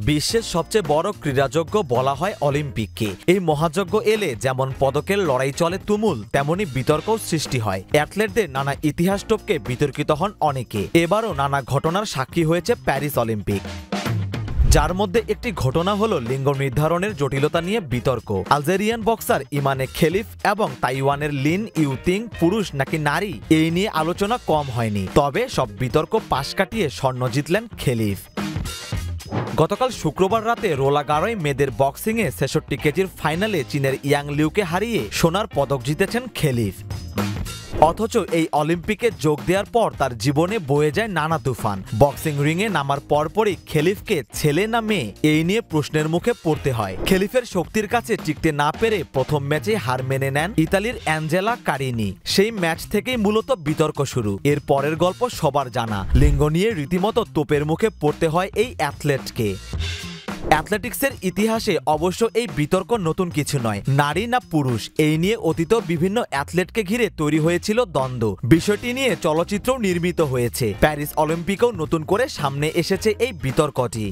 বিশ্বের সবচেয়ে বড় ক্রীড়াযজ্ঞ বলা হয় অলিম্পিককে। এই মহাযজ্ঞ এলে যেমন পদকের লড়াই চলে তুমুল, তেমনি বিতর্কও সৃষ্টি হয়। অ্যাথলেটদের নানা ইতিহাস টপকে বিতর্কিত হন অনেকে। এবারও নানা ঘটনার সাক্ষী হয়েছে প্যারিস অলিম্পিক, যার মধ্যে একটি ঘটনা হলো লিঙ্গ নির্ধারণের জটিলতা নিয়ে বিতর্ক। আলজেরিয়ান বক্সার ইমানে খেলিফ এবং তাইওয়ানের লিন ইউতিং পুরুষ নাকি নারী, এই নিয়ে আলোচনা কম হয়নি। তবে সব বিতর্ক পাশ কাটিয়ে স্বর্ণ জিতলেন খেলিফ। গতকাল শুক্রবার রাতে রোলা গারোয় মেয়েদের বক্সিংয়ে ৬৬ কেজির ফাইনালে চীনের ইয়াং লিউকে হারিয়ে সোনার পদক জিতেছেন খেলিফ। অথচ এই অলিম্পিকে যোগ দেওয়ার পর তার জীবনে বয়ে যায় নানা তুফান। বক্সিং রিংয়ে নামার পরপরই খেলিফকে ছেলে না মেয়ে, এই নিয়ে প্রশ্নের মুখে পড়তে হয়। খেলিফের শক্তির কাছে টিকতে না পেরে প্রথম ম্যাচে হার মেনে নেন ইতালির অ্যাঞ্জেলা কারিনি। সেই ম্যাচ থেকেই মূলত বিতর্ক শুরু। এর পরের গল্প সবার জানা। লিঙ্গ নিয়ে রীতিমতো তোপের মুখে পড়তে হয় এই অ্যাথলেটকে। অ্যাথলেটিক্সের ইতিহাসে অবশ্য এই বিতর্ক নতুন কিছু নয়। নারী না পুরুষ, এই নিয়ে অতীত বিভিন্ন অ্যাথলেটকে ঘিরে তৈরি হয়েছিল দ্বন্দ্ব। বিষয়টি নিয়ে চলচ্চিত্রও নির্মিত হয়েছে। প্যারিস অলিম্পিকেও নতুন করে সামনে এসেছে এই বিতর্কটি।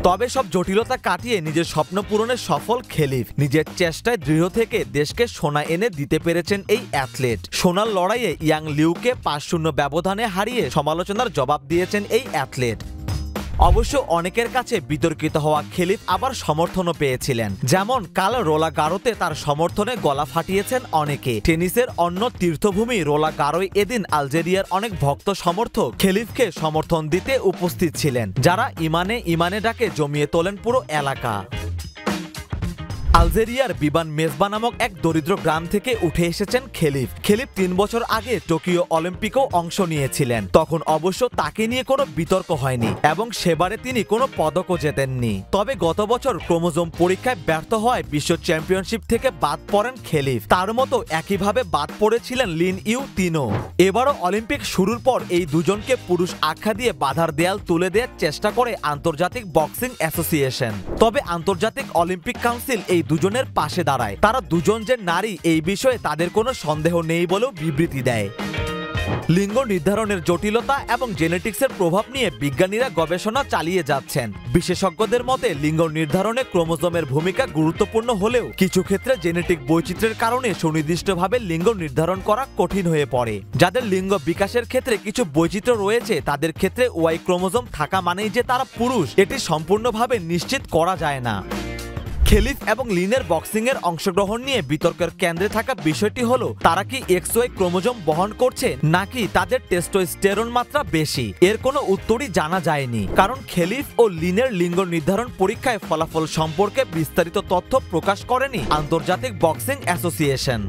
তবে সব জটিলতা কাটিয়ে নিজের স্বপ্ন পূরণে সফল খেলিফ। নিজের চেষ্টায় দৃঢ় থেকে দেশকে সোনা এনে দিতে পেরেছেন এই অ্যাথলেট। সোনার লড়াইয়ে ইয়াং লিউকে ৫-০ ব্যবধানে হারিয়ে সমালোচনার জবাব দিয়েছেন এই অ্যাথলেট। অবশ্য অনেকের কাছে বিতর্কিত হওয়া খেলিফ আবার সমর্থনও পেয়েছিলেন। যেমন কাল রোলা গারোতে তার সমর্থনে গলা ফাটিয়েছেন অনেকে। টেনিসের অন্য তীর্থভূমি রোলা গারোয় এদিন আলজেরিয়ার অনেক ভক্ত সমর্থক খেলিফকে সমর্থন দিতে উপস্থিত ছিলেন, যারা ইমানে ডাকে জমিয়ে তোলেন পুরো এলাকা। আলজেরিয়ার বিবান মেজবা নামক এক দরিদ্র গ্রাম থেকে উঠে এসেছেন খেলিফ। ৩ বছর আগে টোকিও অলিম্পিকেও অংশ নিয়েছিলেন। তখন অবশ্য তাকে নিয়ে কোনো বিতর্ক হয়নি এবং সেবারে তিনি কোনো পদকও জেতেননি। তবে গত বছর ক্রোমোজোম পরীক্ষায় ব্যর্থ হওয়ায় বিশ্ব চ্যাম্পিয়নশিপ থেকে বাদ পড়েন খেলিফ। তার মতো একইভাবে বাদ পড়েছিলেন লিন ইউতিংও। এবারও অলিম্পিক শুরুর পর এই দুজনকে পুরুষ আখ্যা দিয়ে বাধার দেয়াল তুলে দেওয়ার চেষ্টা করে আন্তর্জাতিক বক্সিং অ্যাসোসিয়েশন। তবে আন্তর্জাতিক অলিম্পিক কাউন্সিল এই দুজনের পাশে দাঁড়ায়। তারা দুজন যে নারী, এই বিষয়ে তাদের কোনো সন্দেহ নেই বলেও বিবৃতি দেয়। লিঙ্গ নির্ধারণের জটিলতা এবং জেনেটিক্সের প্রভাব নিয়ে বিজ্ঞানীরা গবেষণা চালিয়ে যাচ্ছেন। বিশেষজ্ঞদের মতে লিঙ্গ নির্ধারণে ক্রোমোজোমের ভূমিকা গুরুত্বপূর্ণ হলেও কিছু ক্ষেত্রে জেনেটিক বৈচিত্র্যের কারণে সুনির্দিষ্টভাবে লিঙ্গ নির্ধারণ করা কঠিন হয়ে পড়ে। যাদের লিঙ্গ বিকাশের ক্ষেত্রে কিছু বৈচিত্র্য রয়েছে, তাদের ক্ষেত্রে ওয়াই ক্রোমোজোম থাকা মানেই যে তারা পুরুষ, এটি সম্পূর্ণভাবে নিশ্চিত করা যায় না। খেলিফ এবং লিনের বক্সিংয়ের অংশগ্রহণ নিয়ে বিতর্কের কেন্দ্রে থাকা বিষয়টি হলো তারা কি XY ক্রোমোজোম বহন করছে নাকি তাদের টেস্টোস্টেরন মাত্রা বেশি। এর কোনো উত্তরই জানা যায়নি, কারণ খেলিফ ও লিনের লিঙ্গ নির্ধারণ পরীক্ষায় ফলাফল সম্পর্কে বিস্তারিত তথ্য প্রকাশ করেনি আন্তর্জাতিক বক্সিং অ্যাসোসিয়েশন।